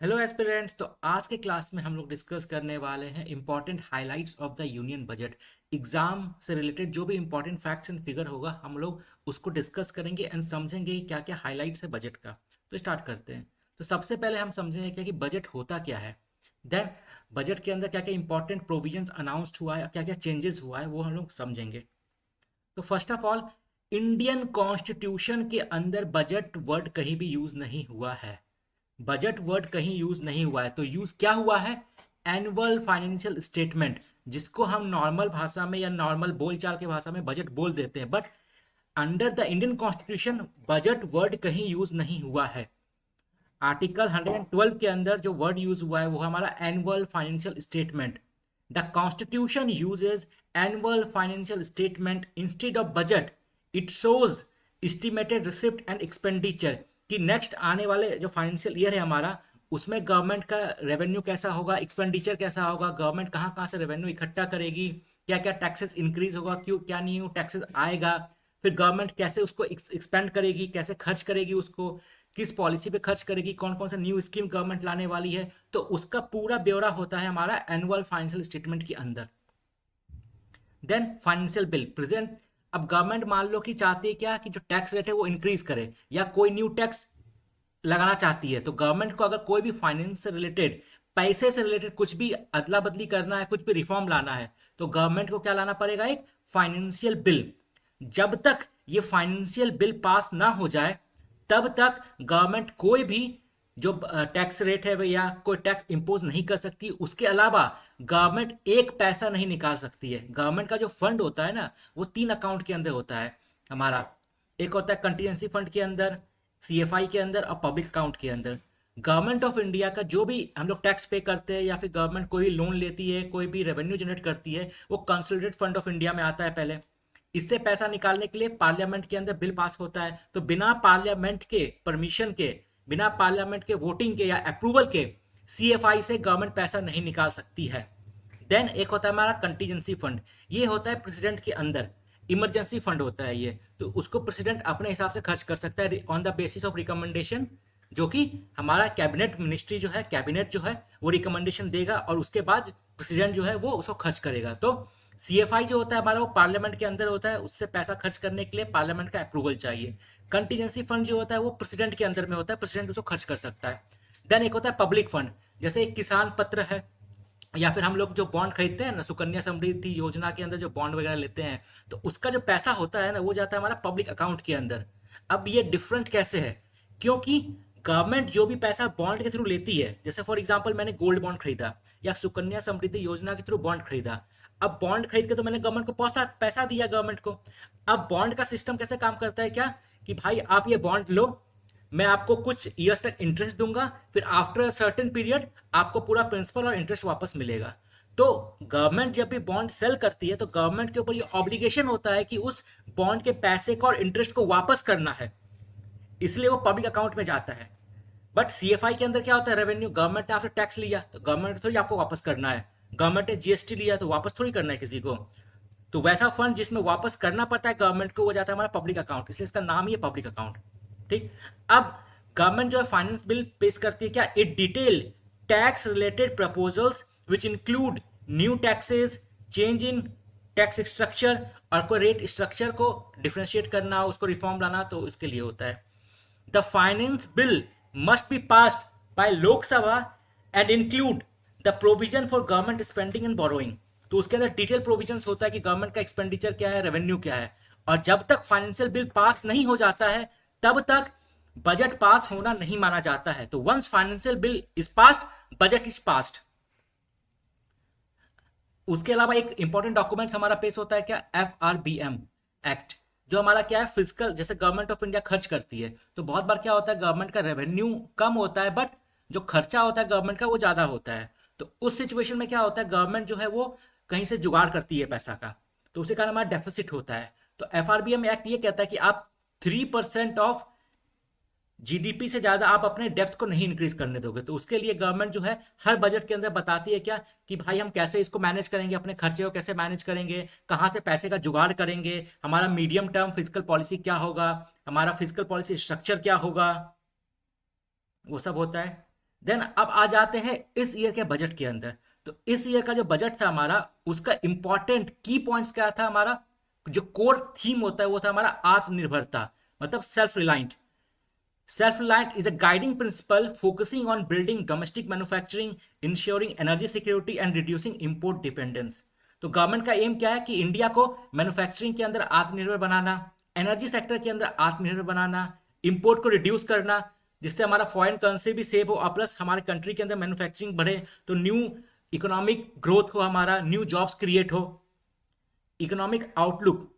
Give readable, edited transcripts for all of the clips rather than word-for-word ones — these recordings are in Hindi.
Hello aspirants. तो आज के क्लास में हम लोग डिस्कस करने वाले हैं important highlights of the union budget. Exam से रिलेटेड जो भी इंपॉर्टेंट फैक्ट्स एंड फिगर होगा हम लोग उसको डिस्कस करेंगे एंड समझेंगे कि क्या क्या हाइलाइट्स है बजट का। तो स्टार्ट करते हैं। तो सबसे पहले हम समझेंगे क्या कि बजट होता क्या है। देन बजट के अंदर क्या क्या इंपॉर्टेंट प्रोविजंस अनाउंस्ड हुआ है, क्या क्या चेंजेस हुआ है वो हम लोग समझेंगे। तो first of all, Indian constitution के अंदर बजट वर्ड कहीं भी यूज नहीं हुआ है। बजट वर्ड कहीं यूज नहीं हुआ है। तो यूज क्या हुआ है? एनुअल फाइनेंशियल स्टेटमेंट, जिसको हम नॉर्मल भाषा में या नॉर्मल बोलचाल की भाषा में बजट बोल देते हैं। But under the Indian constitution budget word कहीं यूज नहीं हुआ है। आर्टिकल 112 के अंदर जो वर्ड यूज हुआ है वो हमारा annual financial statement. The constitution uses annual financial statement instead of budget. It shows estimated receipt and expenditure कि नेक्स्ट आने वाले जो फाइनेंशियल ईयर है हमारा, उसमें गवर्नमेंट का रेवेन्यू कैसा होगा, एक्सपेंडिचर कैसा होगा, गवर्नमेंट कहाँ कहाँ से रेवेन्यू इकट्ठा करेगी, क्या क्या टैक्सेस इंक्रीज होगा, क्यों क्या न्यू टैक्सेस आएगा, फिर गवर्नमेंट कैसे उसको एक्सपेंड करेगी, कैसे खर्च करेगी, उसको किस पॉलिसी पे खर्च करेगी, कौन कौन सा न्यू स्कीम गवर्नमेंट लाने वाली है। तो उसका पूरा ब्यौरा होता है हमारा एनुअल फाइनेंशियल स्टेटमेंट के अंदर। Then financial bill present. अब गवर्नमेंट मान लो कि चाहती है क्या कि जो टैक्स रेट है वो इंक्रीज करे या कोई न्यू टैक्स लगाना चाहती है। तो गवर्नमेंट को अगर कोई भी फाइनेंस से रिलेटेड, पैसे से रिलेटेड कुछ भी अदला बदली करना है, कुछ भी रिफॉर्म लाना है, तो गवर्नमेंट को क्या लाना पड़ेगा? एक फाइनेंशियल बिल। जब तक ये फाइनेंशियल बिल पास ना हो जाए तब तक गवर्नमेंट कोई भी जो टैक्स रेट है या कोई टैक्स इंपोज नहीं कर सकती। उसके अलावा गवर्नमेंट एक पैसा नहीं निकाल सकती है। गवर्नमेंट का जो फंड होता है ना, वो तीन अकाउंट के अंदर होता है हमारा। एक होता है कंटीजेंसी फंड के अंदर, सीएफआई के अंदर और पब्लिक अकाउंट के अंदर। गवर्नमेंट ऑफ इंडिया का जो भी हम लोग टैक्स पे करते हैं या फिर गवर्नमेंट कोई लोन लेती है, कोई भी रेवेन्यू जनरेट करती है, वो कंसोलिडेटेड फंड ऑफ इंडिया में आता है पहले। इससे पैसा निकालने के लिए पार्लियामेंट के अंदर बिल पास होता है। तो बिना पार्लियामेंट के परमिशन के, बिना पार्लियामेंट के वोटिंग के या अप्रूवल के सीएफआई से गवर्नमेंट पैसा नहीं निकाल सकती है। देन एक होता है हमारा कंटीजेंसी फंड। ये होता है प्रेसिडेंट के अंदर, इमरजेंसी फंड होता है ये। तो उसको प्रेसिडेंट अपने हिसाब से खर्च कर सकता है on the basis of recommendation, जो कि हमारा कैबिनेट मिनिस्ट्री जो है, कैबिनेट जो है वो रिकमेंडेशन देगा और उसके बाद प्रेसिडेंट जो है वो उसको खर्च करेगा। तो सीएफआई जो होता है हमारा वो पार्लियामेंट के अंदर होता है, उससे पैसा खर्च करने के लिए पार्लियामेंट का अप्रूवल चाहिए। कंटीजेंसी फंड जो होता है वो प्रेसिडेंट के अंदर में होता है, प्रेसिडेंट उसको खर्च कर सकता है। देन एक होता है पब्लिक फंड। जैसे एक किसान पत्र है या फिर हम लोग जो बॉन्ड खरीदते हैं ना, सुकन्या समृद्धि योजना के अंदर जो बॉन्ड वगैरह लेते हैं, तो उसका जो पैसा होता है ना वो जाता है हमारा पब्लिक अकाउंट के अंदर। अब ये डिफरेंट कैसे है? क्योंकि गवर्नमेंट जो भी पैसा बॉन्ड के थ्रू लेती है, जैसे फॉर एग्जांपल मैंने गोल्ड बॉन्ड खरीदा या सुकन्या समृद्धि योजना के थ्रू बॉन्ड खरीदा। अब बॉन्ड खरीद के तो मैंने गवर्नमेंट को पैसा पैसा दिया गवर्नमेंट को। अब बॉन्ड का सिस्टम कैसे काम करता है क्या कि भाई आप ये बॉन्ड लो, मैं आपको कुछ ईयर्स तक इंटरेस्ट दूंगा, फिर आफ्टर अ सर्टेन पीरियड आपको पूरा प्रिंसिपल और इंटरेस्ट वापस मिलेगा। तो गवर्नमेंट जब भी बॉन्ड सेल करती है तो गवर्नमेंट के ऊपर ये ऑब्लिगेशन होता है कि उस बॉन्ड के पैसे को और इंटरेस्ट को वापस करना है, इसलिए वो पब्लिक अकाउंट में जाता है। बट सीएफआई के अंदर क्या होता है? रेवेन्यू, गवर्नमेंट ने आपसे टैक्स लिया तो गवर्नमेंट को थोड़ी आपको वापस करना है। गवर्नमेंट ने जीएसटी लिया तो वापस थोड़ी करना है किसी को। तो वैसा फंड जिसमें वापस करना पड़ता है गवर्नमेंट को, वो जाता है हमारा पब्लिक अकाउंट, इसलिए इसका नाम ही है पब्लिक अकाउंट। ठीक। अब गवर्नमेंट जो है फाइनेंस बिल पेश करती है क्या? It detail tax related proposals which include new taxes, change in tax structure, और कोई रेट स्ट्रक्चर को डिफ्रेंशिएट करना, उसको रिफॉर्म लाना, तो इसके लिए होता है। The finance bill must be passed by Lok Sabha and include the provision for government spending and borrowing. तो उसके अंदर डिटेल प्रोविजंस होता है कि गवर्नमेंट का एक्सपेंडिचर क्या है, रेवेन्यू क्या है। और जब तक फाइनेंशियल बिल पास नहीं हो जाता है तब तक बजट पास होना नहीं माना जाता है। तो once financial bill is passed, budget is passed. उसके अलावा एक इंपॉर्टेंट डॉक्यूमेंट्स हमारा पेश होता है क्या? FRBM एक्ट, जो हमारा क्या है, फिजिकल, जैसे गवर्नमेंट ऑफ इंडिया खर्च करती है तो बहुत बार क्या होता है, गवर्नमेंट का रेवेन्यू कम होता है बट जो खर्चा होता है गवर्नमेंट का वो ज्यादा होता है। तो उस सिचुएशन में क्या होता है, गवर्नमेंट जो है वो कहीं से जुगाड़ करती है पैसा का, तो उसी कारण हमारा डेफिसिट होता है। तो FRBM एक्ट ये कहता है कि आप 3% ऑफ जीडीपी से ज्यादा आप अपने डेप्थ को नहीं इंक्रीज करने दोगे। तो उसके लिए गवर्नमेंट जो है हर बजट के अंदर बताती है क्या कि भाई हम कैसे इसको मैनेज करेंगे, अपने खर्चे को कैसे मैनेज करेंगे, कहाँ से पैसे का जुगाड़ करेंगे, हमारा मीडियम टर्म फिजिकल पॉलिसी क्या होगा, हमारा फिजिकल पॉलिसी स्ट्रक्चर क्या होगा, वो सब होता है। देन अब आ जाते हैं इस ईयर के बजट के अंदर। तो इस ईयर का जो बजट था हमारा, उसका इंपॉर्टेंट की पॉइंट्स क्या था हमारा, जो कोर थीम होता है वो था हमारा आत्मनिर्भरता, मतलब self reliant. Self reliant is a guiding principle focusing on building domestic manufacturing, ensuring energy security and reducing import dependence। तो गवर्नमेंट का एम क्या है कि इंडिया को मैन्युफैक्चरिंग के अंदर आत्मनिर्भर बनाना, एनर्जी सेक्टर के अंदर आत्मनिर्भर बनाना, इंपोर्ट को रिड्यूस करना जिससे हमारा फॉरेन करेंसी भी सेव हो और प्लस हमारे कंट्री के अंदर मैन्युफैक्चरिंग बढ़े तो न्यू इकोनॉमिक ग्रोथ हो, हमारा न्यू जॉब्स क्रिएट हो। Economic outlook,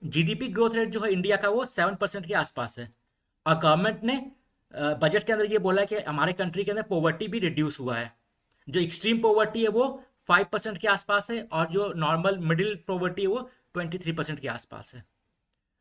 GDP growth rate जो है इंडिया का वो 7% के आसपास है। और गवर्नमेंट ने बजट के अंदर ये बोला है कि हमारे कंट्री के अंदर पॉवर्टी भी रिड्यूस हुआ है। जो एक्सट्रीम पॉवर्टी है वो 5% के आसपास है और जो नॉर्मल मिडिल पॉवर्टी है वो 23% के आसपास है।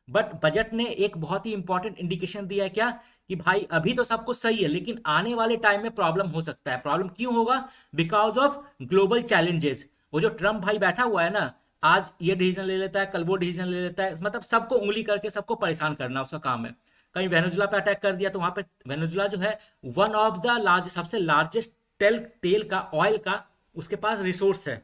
बट बजट ने एक बहुत ही इंपॉर्टेंट इंडिकेशन दिया है क्या, कि भाई अभी तो सब कुछ सही है लेकिन आने वाले टाइम में प्रॉब्लम हो सकता है। प्रॉब्लम क्यों होगा? Because of global challenges. वो जो ट्रम्प भाई बैठा हुआ है ना, आज ये डिसीजन ले लेता है, कल वो डिसीजन ले लेता है, मतलब सबको उंगली करके सबको परेशान करना उसका काम है। कहीं वेनेजुला पे अटैक कर दिया तो वहां पे वेनेजुला जो है वन ऑफ द लार्ज, सबसे लार्जेस्ट तेल का, ऑयल का उसके पास रिसोर्स है,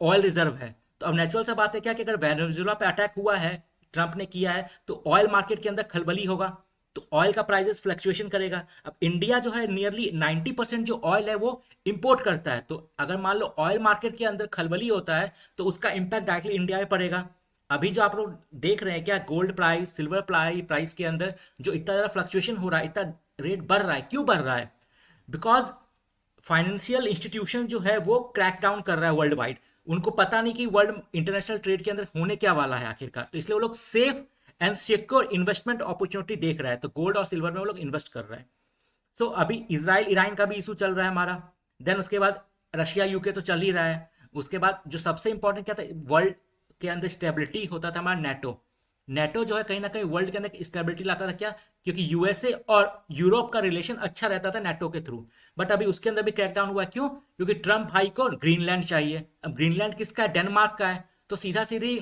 ऑयल रिजर्व है। तो अब नेचुरल सा बात है क्या कि अगर वेनेजुला पे अटैक हुआ है, ट्रंप ने किया है, तो ऑयल मार्केट के अंदर खलबली होगा, तो ऑयल का प्राइसेस फ्लक्चुएशन करेगा। अब इंडिया जो है नियरली 90% जो ऑयल है वो इंपोर्ट करता है, तो अगर मान लो ऑयल मार्केट के अंदर खलबली होता है तो उसका इंपैक्ट डायरेक्टली इंडिया में पड़ेगा। अभी जो आप लोग देख रहे हैं क्या, गोल्ड प्राइस, सिल्वर प्राइस के अंदर जो इतना ज़्यादा फ्लक्चुएशन हो रहा है, इतना रेट बढ़ रहा है, क्यों बढ़ रहा है? बिकॉज फाइनेंशियल इंस्टीट्यूशन जो है वो क्रैक डाउन कर रहा है वर्ल्ड वाइड। उनको पता नहीं कि वर्ल्ड इंटरनेशनल ट्रेड के अंदर होने क्या वाला है आखिरकार, तो इसलिए वो लोग safe and secure investment opportunity देख रहा है, तो गोल्ड और सिल्वर में वो लोग इन्वेस्ट कर रहे हैं। सो अभी इसराइल ईरान का भी इशू चल रहा है हमारा, देन उसके बाद रशिया यूके तो चल ही रहा है। उसके बाद जो सबसे इंपॉर्टेंट क्या था वर्ल्ड के अंदर स्टेबिलिटी होता था हमारा, नेटो। नेटो जो है कहीं ना कहीं वर्ल्ड के अंदर स्टेबिलिटी लाता था, क्या? क्योंकि यूएसए और यूरोप का रिलेशन अच्छा रहता था नेटो के थ्रू। बट अभी उसके अंदर भी क्रैकडाउन हुआ, क्यों? क्योंकि ट्रम्प भाई को ग्रीनलैंड चाहिए। अब ग्रीनलैंड किसका है? डेनमार्क का है। तो सीधा सीधी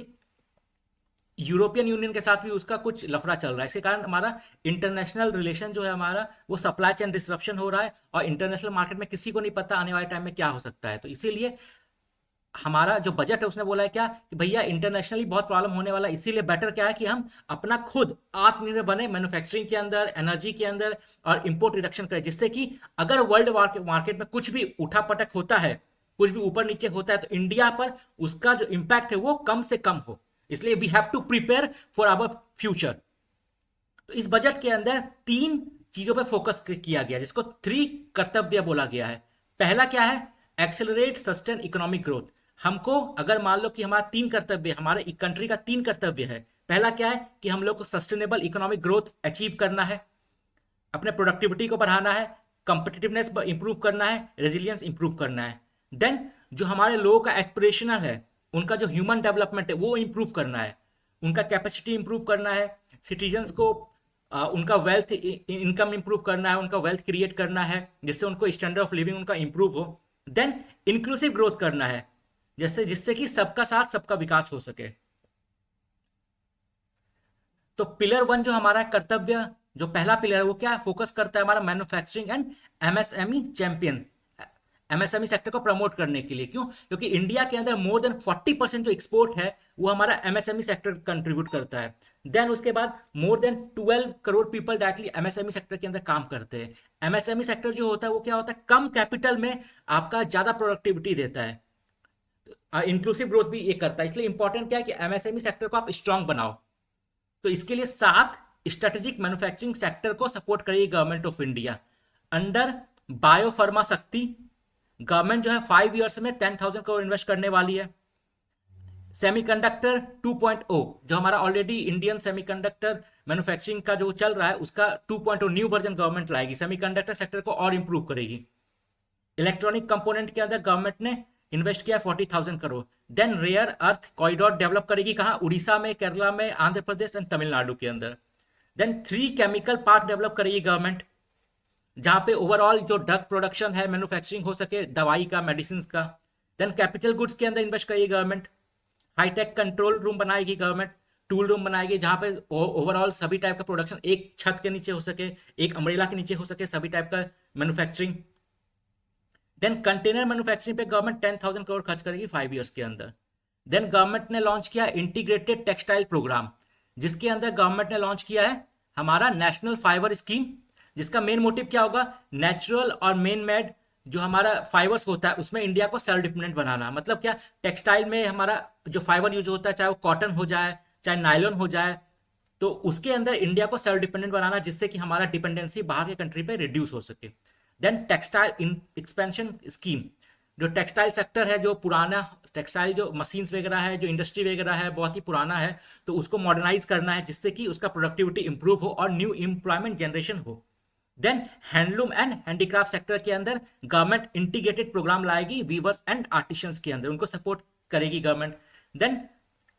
यूरोपियन यूनियन के साथ भी उसका कुछ लफड़ा चल रहा है। इसके कारण हमारा इंटरनेशनल रिलेशन जो है हमारा वो सप्लाई चेन डिस्रप्शन हो रहा है और इंटरनेशनल मार्केट में किसी को नहीं पता आने वाले टाइम में क्या हो सकता है। तो इसीलिए हमारा जो बजट है उसने बोला है क्या, कि भैया इंटरनेशनली बहुत प्रॉब्लम होने वाला है, इसीलिए बेटर क्या है कि हम अपना खुद आत्मनिर्भर बने मैन्युफैक्चरिंग के अंदर, एनर्जी के अंदर और इंपोर्ट रिडक्शन करें, जिससे कि अगर वर्ल्ड मार्केट में कुछ भी उठापटक होता है, कुछ भी ऊपर नीचे होता है, तो इंडिया पर उसका जो इंपैक्ट है वो कम से कम हो। इसलिए we have to prepare for our future. तो इस बजट के अंदर 3 चीजों पर फोकस किया गया जिसको 3 कर्तव्य बोला गया है। पहला क्या है? Accelerate sustain economic growth. हमको अगर मान लो कि हमारा 3 कर्तव्य, हमारे कंट्री का 3 कर्तव्य है। पहला क्या है कि हम लोग को सस्टेनेबल इकोनॉमिक ग्रोथ अचीव करना है, अपने प्रोडक्टिविटी को बढ़ाना है, कंपिटिटिवनेस इंप्रूव करना है, रेजिलियंस इंप्रूव करना है। देन जो हमारे लोगों का एस्पिरेशनल है, उनका जो ह्यूमन डेवलपमेंट है वो इंप्रूव करना है, उनका कैपेसिटी इंप्रूव करना है, सिटीजन्स को उनका वेल्थ इनकम इंप्रूव करना है, उनका वेल्थ क्रिएट करना है जिससे उनको स्टैंडर्ड ऑफ लिविंग उनका इंप्रूव हो। देन इंक्लूसिव ग्रोथ करना है, जैसे जिससे कि सबका साथ सबका विकास हो सके। तो पिलर 1 जो हमारा कर्तव्य, जो पहला पिलर है वो क्या फोकस करता है? हमारा manufacturing and MSME champion, MSME sector को प्रमोट करने के लिए। क्यों? क्योंकि इंडिया के अंदर मोर देन 40% जो एक्सपोर्ट है वो हमारा एमएसएमई सेक्टर कंट्रीब्यूट करता है। देन उसके बाद more than 12 crore people directly MSME sector के अंदर काम करते हैं। एमएसएमई सेक्टर जो होता है वो क्या होता है? कम कैपिटल में आपका ज्यादा प्रोडक्टिविटी देता है, इंक्लूसिव ग्रोथ भी ये करता है। इसलिए इंपॉर्टेंट क्या है कि एमएसएमई सेक्टर को आप स्ट्रांग बनाओ। तो इसके लिए 7 स्ट्रेटेजिक मैन्युफैक्चरिंग सेक्टर को सपोर्ट करेगी government of India under biopharma शक्ति। गवर्नमेंट जो है 5 ईयर्स में 10,000 करोड़ इन्वेस्ट करने वाली है। सेमीकंडक्टर 2.0 जो हमारा ऑलरेडी इंडियन सेमीकंडक्टर मैन्युफैक्चरिंग का जो चल रहा है उसका 2.0 न्यू वर्जन गवर्नमेंट लाएगी, सेमीकंडक्टर सेक्टर को और इंप्रूव करेगी। इलेक्ट्रॉनिक कंपोनेंट के अंदर गवर्नमेंट ने इन्वेस्ट किया 40,000 crore. Then rare earth corridor develop करेगी, कहाँ? उड़ीसा में, केरला में, आंध्र प्रदेश एंड तमिलनाडु के अंदर। देन 3 केमिकल पार्क डेवलप करेगी गवर्नमेंट, जहां पे ओवरऑल जो ड्रग प्रोडक्शन है, मैन्युफैक्चरिंग हो सके दवाई का, मेडिसिन का। देन कैपिटल गुड्स के अंदर इन्वेस्ट करेगी गवर्नमेंट, हाईटेक कंट्रोल रूम बनाएगी गवर्नमेंट टूल रूम बनाएगी जहां पे ओवरऑल सभी टाइप का प्रोडक्शन एक छत के नीचे हो सके, एक अम्ब्रेला के नीचे हो सके, सभी टाइप का मैन्युफैक्चरिंग। देन कंटेनर मैन्युफैक्चरिंग पे गवर्नमेंट 10,000 करोड़ खर्च करेगी 5 ईयर्स के अंदर। देन गवर्नमेंट ने लॉन्च किया इंटीग्रेटेड टेक्सटाइल प्रोग्राम, जिसके अंदर गवर्नमेंट ने लॉन्च किया है हमारा नेशनल फाइबर स्कीम, जिसका मेन मोटिव क्या होगा, नेचुरल और मेन मेड जो हमारा फाइबर्स होता है उसमें इंडिया को सेल्फ डिपेंडेंट बनाना। मतलब क्या, टेक्सटाइल में हमारा जो फाइबर यूज होता है, चाहे वो कॉटन हो जाए चाहे नायलॉन हो जाए, तो उसके अंदर इंडिया को सेल्फ डिपेंडेंट बनाना, जिससे कि हमारा डिपेंडेंसी बाहर के कंट्री पे रिड्यूस हो सके। Then textile in expansion scheme, जो टेक्सटाइल सेक्टर है, जो पुराना टेक्सटाइल जो मशीन्स वगैरह है, जो इंडस्ट्री वगैरह है बहुत ही पुराना है, तो उसको मॉडर्नाइज करना है जिससे कि उसका प्रोडक्टिविटी इंप्रूव हो और न्यू एम्प्लॉयमेंट जनरेशन हो। Then handloom and handicraft sector के अंदर गवर्नमेंट इंटीग्रेटेड प्रोग्राम लाएगी वीवर्स एंड आर्टिशंस के अंदर, उनको सपोर्ट करेगी government. Then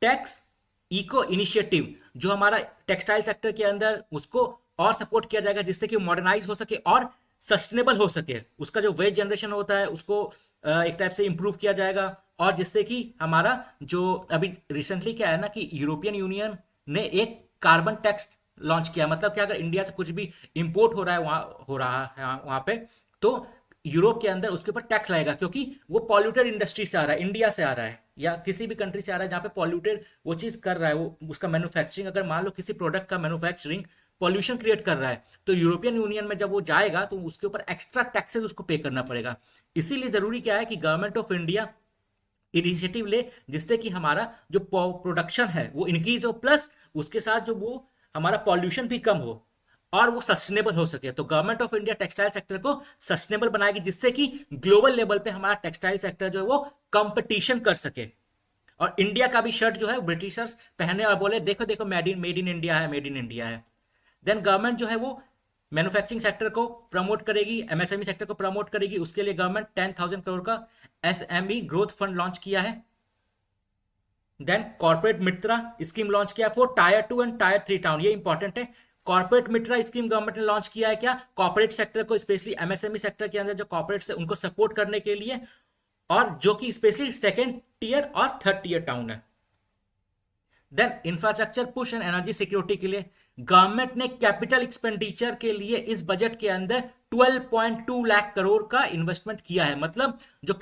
tax eco initiative, जो हमारा टेक्सटाइल सेक्टर के अंदर उसको और सपोर्ट किया जाएगा जिससे कि मॉडर्नाइज हो सके और सस्टेनेबल हो सके, उसका जो वेज जनरेशन होता है उसको एक टाइप से इंप्रूव किया जाएगा, और जिससे कि हमारा जो अभी रिसेंटली क्या है ना कि यूरोपियन यूनियन ने एक कार्बन टैक्स लॉन्च किया। मतलब क्या, अगर इंडिया से कुछ भी इंपोर्ट हो रहा है वहां पे, तो यूरोप के अंदर उसके ऊपर टैक्स लगेगा, क्योंकि वो पॉल्यूटेड इंडस्ट्री से आ रहा है, इंडिया से आ रहा है या किसी भी कंट्री से आ रहा है जहां पे पॉल्यूटेड वो चीज कर रहा है, वो उसका मैन्युफैक्चरिंग, अगर मान लो किसी प्रोडक्ट का मैन्युफैक्चरिंग पॉल्यूशन क्रिएट कर रहा है, तो यूरोपियन यूनियन में जब वो जाएगा तो उसके ऊपर एक्स्ट्रा टैक्सेस उसको पे करना पड़ेगा। इसीलिए जरूरी क्या है कि गवर्नमेंट ऑफ इंडिया इनिशिएटिव ले, जिससे कि हमारा जो प्रोडक्शन है वो इंक्रीज हो, प्लस उसके साथ जो वो हमारा पॉल्यूशन भी कम हो और वो सस्टेनेबल हो सके। तो government of India textile sector को सस्टेनेबल बनाएगी, जिससे कि ग्लोबल लेवल पे हमारा टेक्सटाइल सेक्टर जो है वो कंपटीशन कर सके, और इंडिया का भी शर्ट जो है ब्रिटिशर्स पहने और बोले देखो देखो मेड इन इंडिया है, मेड इन इंडिया है। देन गवर्नमेंट जो है वो मैन्युफैक्चरिंग सेक्टर को प्रमोट करेगी, एमएसएमई सेक्टर को प्रमोट करेगी। उसके लिए गवर्नमेंट 10,000 करोड़ का एसएमई ग्रोथ फंड लॉन्च किया है। देन कॉर्पोरेट मित्रा स्कीम लॉन्च किया for tyre 2 and tyre 3 town, ये इंपॉर्टेंट है। कॉर्पोरेट मित्रा स्कीम गवर्नमेंट ने लॉन्च किया है क्या, कॉर्पोरेट सेक्टर को, स्पेशली एमएसएमई सेक्टर के अंदर जो कॉर्पोरेट्स है उनको सपोर्ट करने के लिए, और जो कि स्पेशली सेकेंड टीयर और थर्ड टीयर टाउन है। Then infrastructure push and energy security के लिए गवर्नमेंट ने कैपिटल एक्सपेंडिचर के लिए इस बजट के अंदर 12.2 लाख करोड़ का इन्वेस्टमेंट किया है। मतलब जो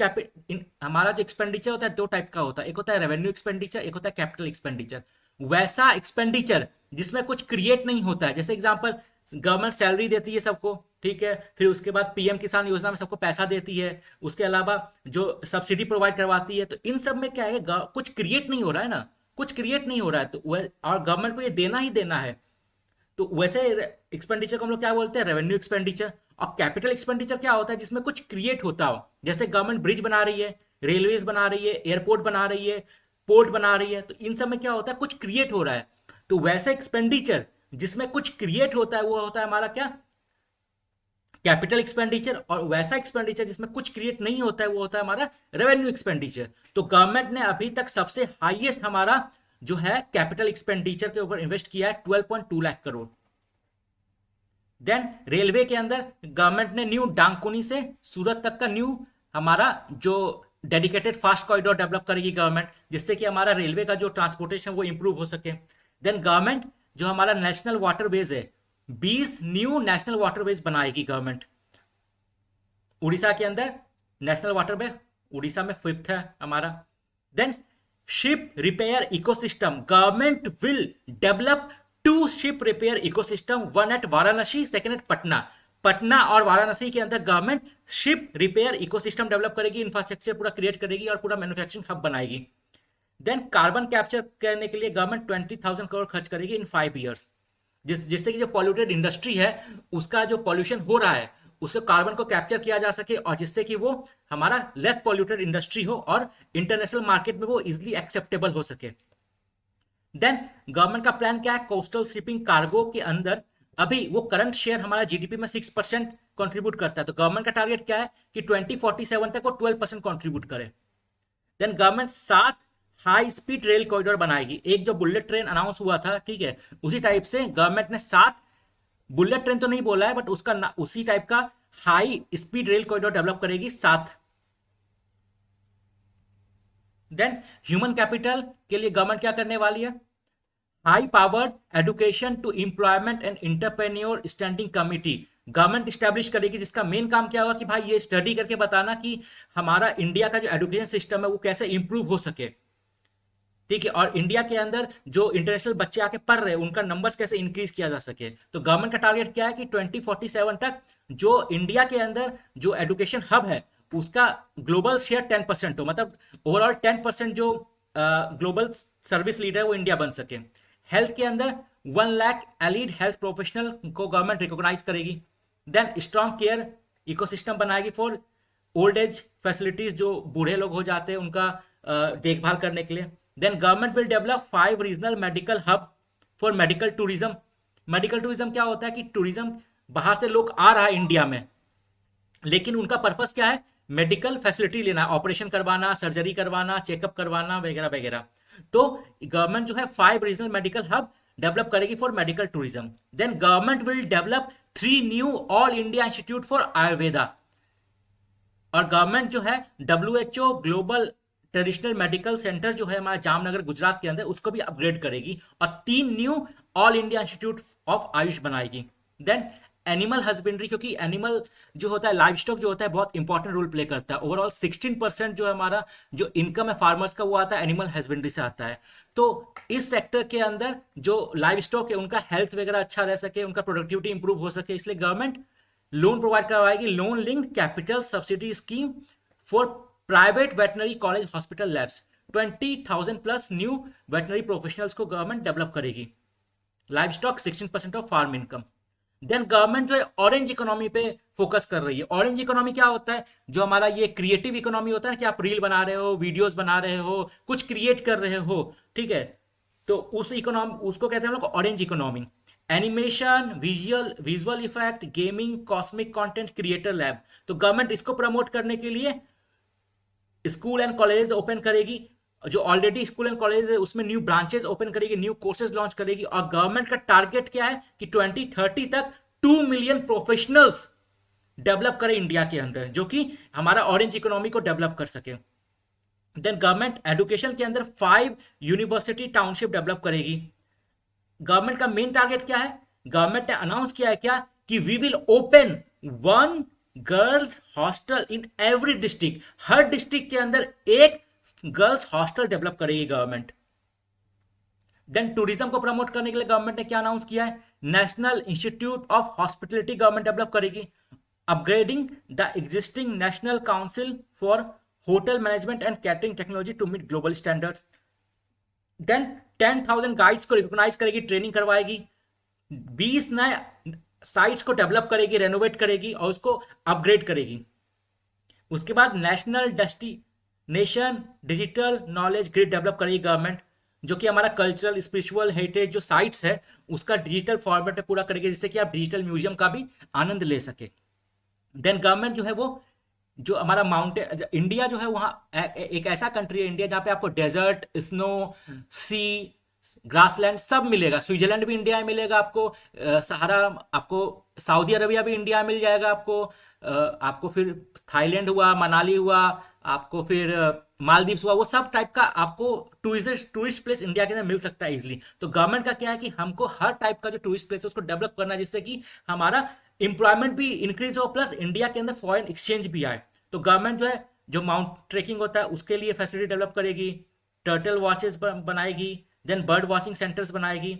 हमारा जो एक्सपेंडिचर होता है दो टाइप का होता है, एक होता है रेवेन्यू एक्सपेंडिचर, एक होता है कैपिटल एक्सपेंडिचर। वैसा एक्सपेंडिचर जिसमें कुछ क्रिएट नहीं होता है, जैसे एग्जांपल गवर्नमेंट सैलरी देती है सबको, ठीक है, फिर उसके बाद पीएम किसान योजना में सबको पैसा देती है, उसके अलावा जो सब्सिडी प्रोवाइड करवाती है, तो इन सब में क्या है, कुछ क्रिएट नहीं हो रहा है ना, कुछ क्रिएट नहीं हो रहा है, तो और गवर्नमेंट को ये देना ही देना है। तो वैसे एक्सपेंडिचर को हम लोग क्या बोलते हैं, रेवेन्यू एक्सपेंडिचर। और कैपिटल एक्सपेंडिचर क्या होता है, जिसमें कुछ क्रिएट होता हो, जैसे गवर्नमेंट ब्रिज बना रही है, रेलवेज बना रही है, एयरपोर्ट बना रही है, पोर्ट बना रही है, तो इन सब में क्या होता है, कुछ क्रिएट हो रहा है। तो वैसा एक्सपेंडिचर जिसमें कुछ क्रिएट होता है वो होता है हमारा क्या, कैपिटल एक्सपेंडिचर। और वैसा एक्सपेंडिचर जिसमें कुछ क्रिएट नहीं होता है वो होता है हमारा रेवेन्यू एक्सपेंडिचर। तो गवर्नमेंट ने अभी तक सबसे हाईएस्ट हमारा जो है कैपिटल एक्सपेंडिचर के ऊपर इन्वेस्ट किया है 12.2 लाख करोड़। देन रेलवे के अंदर गवर्नमेंट ने न्यू डांगकुनी से सूरत तक का न्यू हमारा जो डेडिकेटेड फास्ट कॉरिडोर डेवलप करेगी गवर्नमेंट, जिससे कि हमारा रेलवे का जो ट्रांसपोर्टेशन वो इंप्रूव हो सके। देन गवर्नमेंट जो हमारा नेशनल वाटरवेज है, 20 न्यू नेशनल वाटरवेज बनाएगी गवर्नमेंट। उड़ीसा के अंदर नेशनल वाटरवे, उड़ीसा में 5th है हमारा। Then ship repair ecosystem, government will develop 2 ship repair ecosystem, 1 at Varanasi, second at Patna. Patna और वाराणसी के अंदर government ship repair ecosystem develop करेगी, इंफ्रास्ट्रक्चर पूरा क्रिएट करेगी और पूरा मैन्युफैक्चरिंग हब बनाएगी। देन कार्बन कैप्चर करने के लिए गवर्नमेंट 20,000 करोड़ खर्च करेगी इन 5 ईयर्स, जिससे कि जो पॉल्यूटेड इंडस्ट्री है उसका जो पॉल्यूशन हो रहा है उससे कार्बन को कैप्चर किया जा सके, और जिससे कि वो हमारा लेस पॉल्यूटेड इंडस्ट्री हो और इंटरनेशनल मार्केट में वो इजिली एक्सेप्टेबल हो सके। देन गवर्नमेंट का प्लान क्या है, कोस्टल शिपिंग कार्गो के अंदर अभी वो करंट शेयर हमारा जीडीपी में 6% कंट्रीब्यूट करता है, तो गवर्नमेंट का टारगेट क्या है कि 2047 तक वो 12% कंट्रीब्यूट करे। Then government 7 high speed rail corridor बनाएगी। एक जो बुलेट ट्रेन अनाउंस हुआ था, ठीक है, उसी टाइप से गवर्नमेंट ने 7, बुलेट ट्रेन तो नहीं बोला है बट उसका उसी टाइप का high speed rail corridor develop करेगी 7। देन ह्यूमन कैपिटल के लिए गवर्नमेंट क्या करने वाली है, high powered education to employment and entrepreneur standing committee government establish करेगी, जिसका मेन काम क्या होगा कि भाई ये स्टडी करके बताना कि हमारा इंडिया का जो एजुकेशन सिस्टम है वो कैसे इंप्रूव हो सके। ठीक है, और इंडिया के अंदर जो इंटरनेशनल बच्चे आके पढ़ रहे हैं उनका नंबर्स कैसे इंक्रीज किया जा सके। तो गवर्नमेंट का टारगेट क्या है कि 2047 तक जो इंडिया के अंदर जो एजुकेशन हब है उसका ग्लोबल शेयर 10% हो, मतलब ओवरऑल 10% जो ग्लोबल सर्विस लीडर है वो इंडिया बन सके। हेल्थ के अंदर 1 लाख एलिड हेल्थ प्रोफेशनल को गवर्नमेंट रिकॉग्नाइज करेगी। देन स्ट्रॉन्ग केयर इकोसिस्टम बनाएगी फॉर ओल्ड एज फैसिलिटीज, जो बूढ़े लोग हो जाते हैं उनका देखभाल करने के लिए। Then government will develop 5 regional medical hub for medical tourism. Medical tourism क्या होता है कि टूरिज्म बाहर से लोग आ रहा है इंडिया में, लेकिन उनका पर्पस क्या है, मेडिकल फैसिलिटी लेना, ऑपरेशन करवाना, सर्जरी करवाना, चेकअप करवाना वगैरह वगैरह। तो गवर्नमेंट जो है 5 रीजनल मेडिकल हब डेवलप करेगी for medical tourism. Then government will develop 3 new all India institute for Ayurveda. और गवर्नमेंट जो है WHO global traditional medical centre जो है हमारा जामनगर गुजरात के अंदर उसको भी अपग्रेड करेगी और 3 new all India institute of Ayush बनाएगी। देन एनिमल हस्बेंड्री, क्योंकि एनिमल जो होता है, लाइव स्टॉक जो होता है बहुत इंपॉर्टेंट रोल प्ले करता है। ओवरऑल 16% जो है हमारा जो इनकम है फार्मर्स का वो आता है एनिमल हस्बेंड्री से आता है। तो इस सेक्टर के अंदर जो लाइव स्टॉक है उनका हेल्थ वगैरह अच्छा रह सके, उनका प्रोडक्टिविटी इंप्रूव हो सके, इसलिए गवर्नमेंट लोन प्रोवाइड करवाएगी, loan linked capital subsidy scheme for private veterinary college hospital labs. 20,000+ new veterinary professionals को गवर्नमेंट डेवलप करेगी। Livestock 16% of farm income. Then government जो है ऑरेंज इकोनॉमी पे फोकस कर रही है। ऑरेंज इकोनॉमी क्या होता है, जो हमारा ये क्रिएटिव इकोनॉमी होता है कि आप रील बना रहे हो, वीडियोस बना रहे हो, कुछ क्रिएट कर रहे हो, ठीक है, तो उस इकोनॉमी उसको कहते हैं हम लोग orange economy. Animation, visual effect, gaming, cosmic content creator lab. तो गवर्नमेंट इसको प्रमोट करने के लिए स्कूल एंड कॉलेज ओपन करेगी, जो ऑलरेडी स्कूल एंड कॉलेज है उसमें न्यू ब्रांचेस ओपन करेगी, न्यू कोर्सेज लॉन्च करेगी। और गवर्नमेंट का टारगेट क्या है कि 2030 तक 2 मिलियन प्रोफेशनल्स डेवलप करें इंडिया के अंदर, जो कि हमारा ऑरेंज इकोनॉमी को डेवलप कर सके। देन गवर्नमेंट एजुकेशन के अंदर 5 यूनिवर्सिटी टाउनशिप डेवलप करेगी। गवर्नमेंट का मेन टारगेट क्या है, गवर्नमेंट ने अनाउंस किया है क्या कि we will open 1 girls hostel in every district. हर डिस्ट्रिक्ट के अंदर एक गर्ल्स हॉस्टल डेवलप करेगी गवर्नमेंट। देन टूरिज्म को प्रमोट करने के लिए गवर्नमेंट ने क्या अनाउंस किया है, national institute of hospitality government develop करेगी। Upgrading the existing national council for hotel management and catering technology to meet global standards. Then 10,000 guides को रिकॉग्नाइज करेगी, ट्रेनिंग करवाएगी। 20 नए साइट्स को डेवलप करेगी, रेनोवेट करेगी और उसको अपग्रेड करेगी। उसके बाद national destination digital knowledge grid develop करेगी गवर्नमेंट, जो कि हमारा कल्चरल स्पिरिचुअल हेरिटेज जो साइट्स है उसका डिजिटल फॉर्मेट में पूरा करेगी, जिससे कि आप डिजिटल म्यूजियम का भी आनंद ले सके। देन गवर्नमेंट जो है वो जो हमारा माउंटेन इंडिया जो है वहाँ एक ऐसा कंट्री है इंडिया जहाँ पे आपको डेजर्ट, स्नो, सी, ग्रासलैंड सब मिलेगा। स्विट्जरलैंड भी इंडिया में मिलेगा आपको, सहारा आपको, सऊदी अरबिया भी इंडिया में मिल जाएगा आपको, आपको फिर थाईलैंड हुआ, मनाली हुआ, आपको फिर मालदीव्स हुआ, वो सब टाइप का आपको टूरिस्ट प्लेस इंडिया के अंदर मिल सकता है इजिली। तो गवर्नमेंट का क्या है कि हमको हर टाइप का जो टूरिस्ट प्लेस है उसको डेवलप करना है, जिससे कि हमारा इंप्लॉयमेंट भी इंक्रीज हो प्लस इंडिया के अंदर फॉरेन एक्सचेंज भी आए। तो गवर्नमेंट जो है जो माउंट ट्रेकिंग होता है उसके लिए फैसिलिटी डेवलप करेगी, टर्टल वॉचेस बनाएगी, देन बर्ड वॉचिंग सेंटर्स बनाएगी।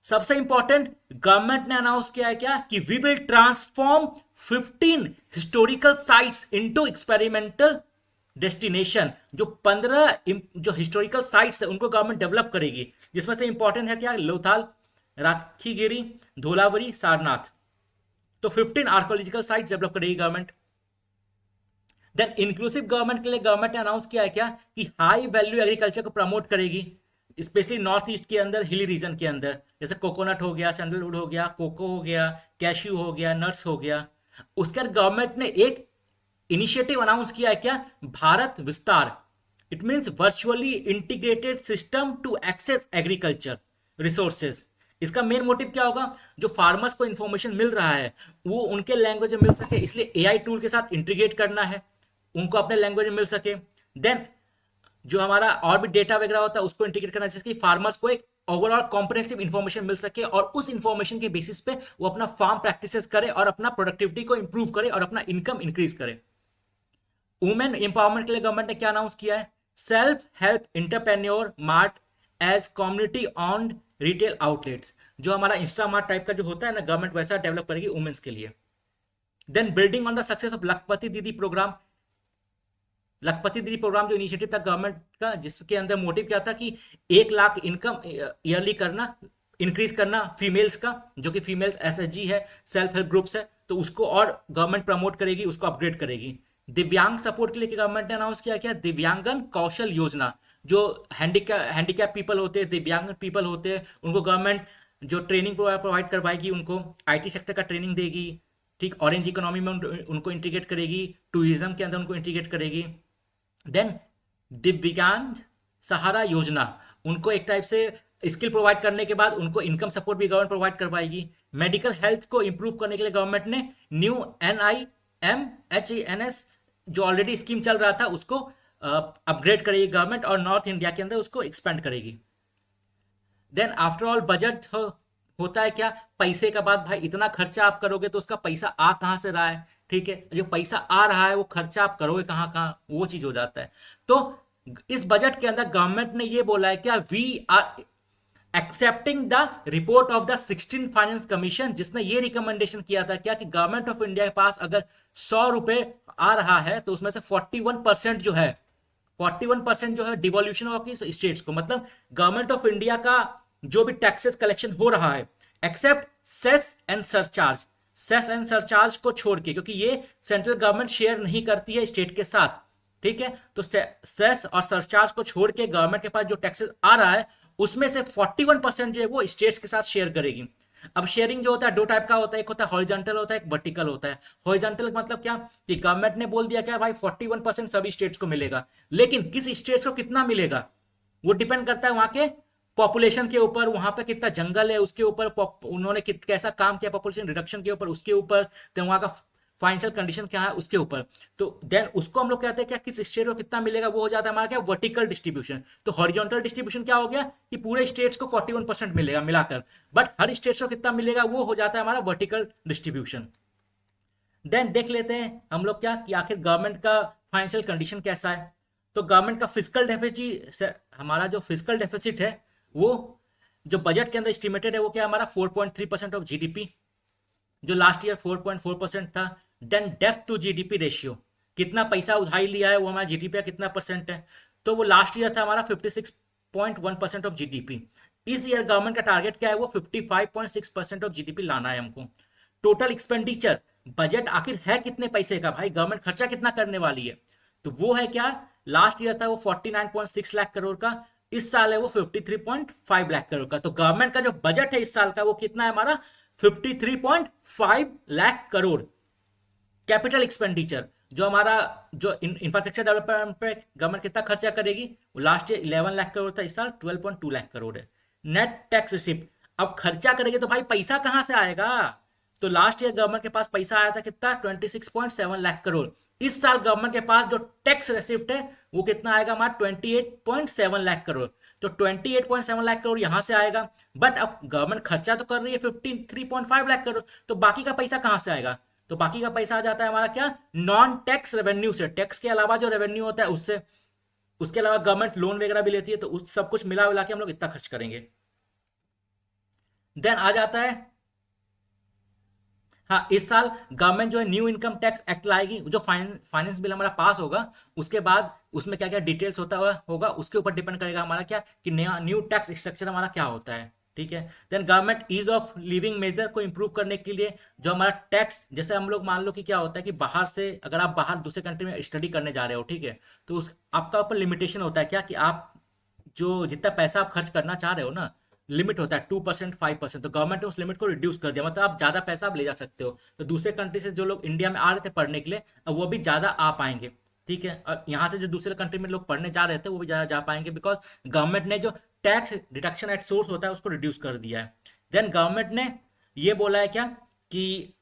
सबसे इंपॉर्टेंट गवर्नमेंट ने अनाउंस किया है क्या कि we will transform 15 historical sites into experimental destination. जो 15 जो हिस्टोरिकल साइट्स है उनको गवर्नमेंट डेवलप करेगी, जिसमें से इंपॉर्टेंट है क्या, लोथाल, राखीगिरी, धोलावरी, सारनाथ। तो 15 आर्कोलॉजिकल साइट्स डेवलप करेगी गवर्नमेंट। देन इंक्लूसिव गवर्नमेंट के लिए गवर्नमेंट ने अनाउंस किया है क्या कि हाई वैल्यू एग्रीकल्चर को प्रमोट करेगी, स्पेशली नॉर्थ ईस्ट के अंदर, हिली रीजन के अंदर, जैसे कोकोनट हो गया, सैंडलवुड हो गया, कोको हो गया, कैश्यू हो गया, नट्स हो गया। उसके बाद गवर्नमेंट ने एक इनिशिएटिव अनाउंस किया है क्या, Bharat Vistaar. It means virtually integrated system to access agriculture resources. इसका मेन मोटिव क्या होगा, जो फार्मर्स को इंफॉर्मेशन मिल रहा है वो उनके लैंग्वेज में मिल सके, इसलिए एआई टूल के साथ इंटीग्रेट करना है, उनको अपने लैंग्वेज में मिल सके। देन जो हमारा और भी डेटा वगैरह होता है उसको इंटीग्रेट करना, जिसकी फार्मर्स को एक ओवरऑल कॉम्प्रिहेंसिव इंफॉर्मेशन मिल सके और उस इंफॉर्मेशन के बेसिस पे वो अपना फार्म प्रैक्टिसेस करे और अपना प्रोडक्टिविटी को इंप्रूव करे और अपना इनकम इंक्रीज करे। वुमेन एम्पावरमेंट के लिए गवर्नमेंट ने क्या अनाउंस किया है? Self help entrepreneur mart as community owned retail outlets, जो हमारा इंस्टा मार्ट टाइप का जो होता है ना, गवर्नमेंट वैसा डेवलप करेगी वुमेन्स के लिए। Then building on the success of Lakhpati Didi programme. Lakhpati Didi programme जो इनिशिएटिव था गवर्नमेंट का, जिसके अंदर मोटिव क्या था कि 1 लाख इनकम ईयरली करना, इंक्रीज करना फीमेल्स का, जो कि फीमेल्स एसएचजी है, सेल्फ हेल्प ग्रुप्स है, तो उसको और गवर्नमेंट प्रमोट करेगी, उसको अपग्रेड करेगी। दिव्यांग सपोर्ट के लिए गवर्नमेंट ने अनाउंस किया क्या? दिव्यांगन कौशल योजना। जो हैंडीकैप पीपल होते हैं, दिव्यांग पीपल होते हैं, उनको गवर्नमेंट जो ट्रेनिंग प्रोवाइड करवाएगी, उनको आईटी सेक्टर का ट्रेनिंग देगी, ठीक, ऑरेंज इकोनॉमी में उनको इंटीग्रेट करेगी, टूरिज्म के अंदर उनको इंटीग्रेट करेगी। देन दिव्यांग सहारा योजना, उनको एक टाइप से स्किल प्रोवाइड करने के बाद उनको इनकम सपोर्ट भी गवर्नमेंट प्रोवाइड करवाएगी। मेडिकल हेल्थ को इंप्रूव करने के लिए गवर्नमेंट ने न्यू NIMHANS जो ऑलरेडी स्कीम चल रहा था उसको अपग्रेड करेगी गवर्नमेंट और नॉर्थ इंडिया के अंदर उसको एक्सपेंड करेगी। देन आफ्टर ऑल बजट होता है क्या? पैसे का बाद भाई, इतना खर्चा आप करोगे तो उसका पैसा आ कहां से रहा है, ठीक है, जो पैसा आ रहा है वो खर्चा आप करोगे कहां कहां, वो चीज हो जाता है। तो इस बजट के अंदर गवर्नमेंट ने ये बोला है क्या? We are accepting the report of the 16 finance commission, जिसने ये रिकमेंडेशन किया था क्या कि गवर्नमेंट ऑफ इंडिया के पास अगर 100 रुपए आ रहा है तो उसमें से 41% जो है, 41% जो है डिवोल्यूशन होगी स्टेट्स को, मतलब गवर्नमेंट ऑफ इंडिया का जो भी टैक्सेस कलेक्शन हो रहा है except cess and surcharge, cess and surcharge को छोड़ के, क्योंकि ये सेंट्रल गवर्नमेंट शेयर नहीं करती है स्टेट के साथ, ठीक है, तो सेस और सरचार्ज को छोड़ के गवर्नमेंट के पास जो टैक्सेस आ रहा है उसमें से 41% जो है वो स्टेट्स के साथ शेयर करेगी। अब शेयरिंग जो होता है 2 टाइप का होता है, एक होता है हॉरिजॉन्टल होता है, एक वर्टिकल होता है। हॉरिजॉन्टल मतलब क्या कि गवर्नमेंट ने बोल दिया क्या भाई 41% सभी स्टेट्स को मिलेगा, लेकिन किस स्टेट्स को कितना मिलेगा वो डिपेंड करता है वहां के पॉपुलेशन के ऊपर, वहां पे कितना जंगल है उसके ऊपर, उन्होंने कैसा काम किया पॉपुलेशन रिडक्शन के ऊपर उसके ऊपर, तो वहां का फाइनेंशियल कंडीशन क्या है उसके ऊपर। तो देन उसको हम लोग कहते हैं क्या, किस स्टेट को कितना मिलेगा, वो हो जाता है हमारा क्या, वर्टिकल डिस्ट्रीब्यूशन। तो हॉरिजॉन्टल डिस्ट्रीब्यूशन क्या हो गया कि पूरे स्टेट्स को 41% मिलेगा मिलाकर, बट हर स्टेट्स को कितना मिलेगा वो हो जाता है हमारा वर्टिकल डिस्ट्रीब्यूशन। देन देख लेते हैं हम लोग क्या कि आखिर गवर्नमेंट का फाइनेंशियल कंडीशन कैसा है। तो गवर्नमेंट का फिजिकल डेफिसिट, हमारा जो फिजिकल डेफिसिट है वो जो बजट के अंदर एस्टिमेटेड है वो क्या हमारा 4.3% ऑफ जीडीपी, जो लास्ट ईयर 4.4% था। Then depth to GDP ratio, कितना पैसा उधारी लिया है वो हमारा जीडीपी का कितना परसेंट है, तो वो लास्ट ईयर था हमारा 56.1% ऑफ जीडीपी। इस ईयर गवर्नमेंट का टारगेट क्या है, वो 55.6% ऑफ जीडीपी लाना है हमको। टोटल एक्सपेंडिचर, बजट आखिर है कितने पैसे का भाई, गवर्नमेंट खर्चा कितना करने वाली है, तो वो है क्या, लास्ट ईयर था वो 49.6 लाख करोड़ का, इस साल है वो 53.5 लाख करोड़ का। तो गवर्नमेंट का जो बजट है इस साल का वो कितना है हमारा 53.5 लाख करोड़। कैपिटल एक्सपेंडिचर, जो हमारा जो इंफ्रास्ट्रक्चर डेवलपमेंट पे गवर्नमेंट कितना खर्चा करेगी, वो लास्ट ईयर 11 लाख करोड़ था, इस साल 12.2 लाख करोड़ है। नेट टैक्स रिसिप्ट, अब खर्चा करेंगे तो भाई पैसा कहां से आएगा, तो लास्ट ईयर गवर्नमेंट के पास पैसा आया था कितना 26.7 लाख करोड़, इस साल गवर्नमेंट के पास जो टैक्स रिसिप्ट है वो कितना आएगा हमारा 28.7 लाख करोड़। तो 28.7 लाख करोड़ यहां से आएगा, बट अब गवर्नमेंट खर्चा तो कर रही है 53.5 लाख करोड़, तो बाकी का पैसा कहां से आएगा, तो बाकी का पैसा आ जाता है हमारा क्या, नॉन टैक्स रेवेन्यू से, टैक्स के अलावा जो रेवेन्यू होता है उससे, उसके अलावा गवर्नमेंट लोन वगैरह भी लेती है, तो उस सब कुछ मिला के हम लोग इतना खर्च करेंगे। देन आ जाता है, हाँ, इस साल गवर्नमेंट जो है न्यू इनकम टैक्स एक्ट लाएगी, जो फाइनेंस बिल हमारा पास होगा उसके बाद उसमें क्या क्या डिटेल्स होगा उसके ऊपर डिपेंड करेगा हमारा क्या कि नया न्यू टैक्स स्ट्रक्चर हमारा क्या होता है, ठीक है। Then government ease of living measure को इंप्रूव करने के लिए जो हमारा टैक्स, जैसे हम लोग मान लो कि क्या होता है कि बाहर से अगर आप बाहर दूसरे कंट्री में स्टडी करने जा रहे हो, ठीक है, तो उस आपका ऊपर लिमिटेशन होता है क्या कि आप जो जितना पैसा आप खर्च करना चाह रहे हो ना, लिमिट होता है 2% 5%, तो गवर्नमेंट ने उस लिमिट को रिड्यूस कर दिया, मतलब आप ज्यादा पैसा आप ले जा सकते हो। तो दूसरे कंट्री से जो लोग इंडिया में आ रहे थे पढ़ने के लिए अब वो भी ज्यादा आ पाएंगे, ठीक है, और यहाँ से जो दूसरे कंट्री में लोग पढ़ने जा रहे थे वो भी ज्यादा जा पाएंगे, बिकॉज गवर्नमेंट ने जो टैक्स डिडक्शन एट सोर्स होता है उसको रिड्यूस कर दिया है। देन गवर्नमेंट ने ये बोला है क्या कि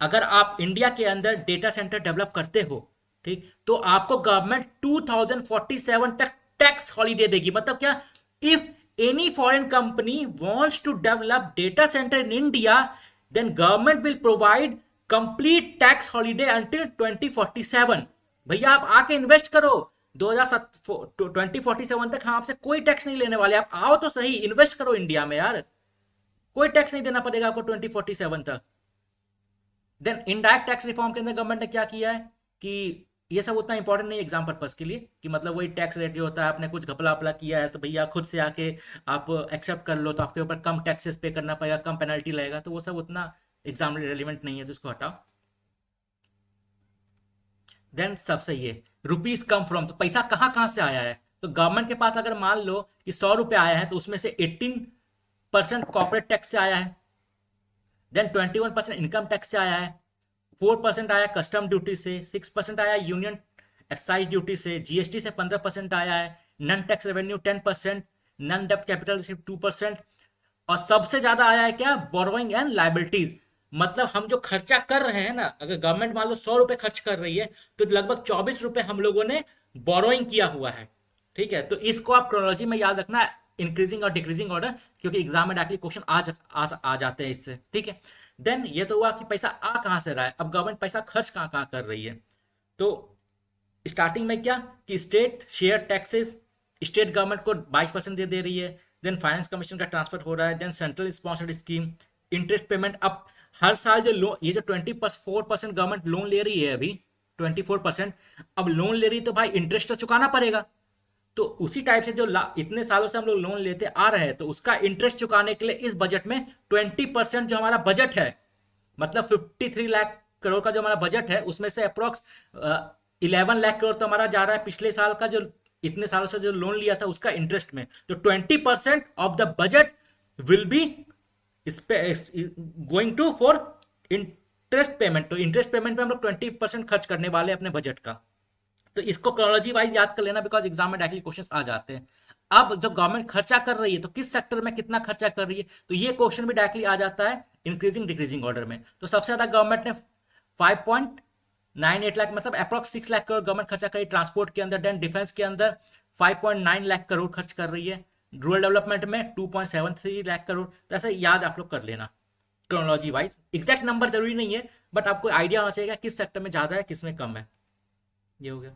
अगर आप इंडिया के अंदर डेटा सेंटर डेवलप करते हो, ठीक, तो आपको गवर्नमेंट 2047 तक टैक्स हॉलीडे देगी। मतलब क्या, if any foreign company wants to develop data center in India, then government will provide complete tax holiday until 2047. भैया आप आके इन्वेस्ट करो 2047 तक, हम आपसे कोई टैक्स नहीं लेने वाले, आप आओ तो सही, इन्वेस्ट करो इंडिया में यार, कोई टैक्स नहीं देना पड़ेगा आपको 2047 तक। देन इनडायरेक्ट टैक्स रिफॉर्म के अंदर गवर्नमेंट ने क्या किया है कि ये सब उतना इंपॉर्टेंट नहीं एग्जाम पर्पस के लिए, कि मतलब वही टैक्स रेट जो होता है, आपने कुछ घपला वपला किया है तो भैया खुद से आके आप एक्सेप्ट कर लो, तो आपके ऊपर कम टैक्सेस पे करना पड़ेगा, कम पेनल्टी लगेगा, तो वो सब उतना एग्जाम रेलिवेंट नहीं है, तो इसको हटाओ। देन सबसे ये रुपीज कम फ्रॉम, तो पैसा कहाँ कहाँ से आया है, तो गवर्नमेंट के पास अगर मान लो कि 100 रुपये आया है तो उसमें से 18% कॉर्पोरेट टैक्स से आया है, देन 21% इनकम टैक्स से आया है, 4% आया कस्टम ड्यूटी से, 6% आया यूनियन एक्साइज ड्यूटी से, जीएसटी से 15% आया है, नन टैक्स रेवेन्यू 10%, नन डेप्ट कैपिटल सिर्फ 2%, और सबसे ज्यादा आया है क्या, बोरोइंग एंड लाइबिलिटीज। मतलब हम जो खर्चा कर रहे हैं ना, अगर गवर्नमेंट मान लो 100 रुपए खर्च कर रही है तो लगभग 24 रुपए हम लोगों ने बोरोइंग किया हुआ है। ठीक है, तो इसको आप क्रोनोलॉजी में याद रखना, इंक्रीजिंग और डिक्रीजिंग ऑर्डर, क्योंकि एग्जाम में डायरेक्टली क्वेश्चन आ जाते हैं इससे। ठीक है, देन ये तो हुआ कि पैसा आ कहां से रहा है, अब गवर्नमेंट पैसा खर्च कहां कहां कर रही है। तो स्टार्टिंग में क्या कि state share taxes, state government को 22% दे रही है, देन फाइनेंस कमीशन का ट्रांसफर हो रहा है, then central sponsored scheme, interest payment. अब हर साल जो लोन, ये जो 24% गवर्नमेंट लोन ले रही है अभी, 24%, अब लोन ले रही तो भाई इंटरेस्ट तो चुकाना पड़ेगा, तो उसी टाइप से जो इतने सालों से हम लोग लोन लेते आ रहे हैं, तो उसका इंटरेस्ट चुकाने के लिए इस बजट में 20% जो हमारा बजट है, मतलब 53 लाख करोड़ का जो हमारा बजट है, उसमें से अप्रोक्स 11 लाख करोड़ तो हमारा जा रहा है पिछले साल का जो इतने सालों से जो लोन लिया था उसका इंटरेस्ट में। तो 20% of the budget will be going to for interest payment. तो इंटरेस्ट पेमेंट में हम लोग 20% खर्च करने वाले हैं अपने बजट का। तो इसको क्रोनोलॉजी वाइज याद कर लेना, बिकॉज एग्जाम में डायरेक्टली क्वेश्चन आ जाते हैं। अब जो गवर्नमेंट खर्चा कर रही है तो किस सेक्टर में कितना खर्चा कर रही है, तो ये क्वेश्चन भी डायरेक्टली आ जाता है इंक्रीजिंग डिक्रीजिंग ऑर्डर में। तो सबसे ज्यादा गवर्नमेंट ने 5.98 लाख, मतलब अप्रॉक्स 6 लाख करोड़ गवर्नमेंट खर्चा कर रही है ट्रांसपोर्ट के अंदर, देन डिफेंस के अंदर 5.9 लाख करोड़ खर्च कर रही है, रूरल डेवलपमेंट में 2.73 लाख करोड़। तो ऐसे याद आप लोग कर लेना क्रोनोलॉजी वाइज, एग्जैक्ट नंबर जरूरी नहीं है, बट आपको आइडिया होना चाहिए किस सेक्टर में ज्यादा है किस में कम है। ये हो गया।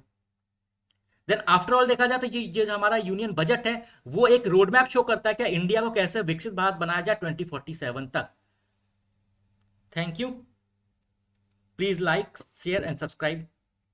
देन आफ्टर ऑल देखा जाए तो ये जो हमारा यूनियन बजट है वो एक रोड मैप शो करता है क्या इंडिया को कैसे विकसित भारत बनाया जाए 2047 तक। Thank you, please like share and subscribe.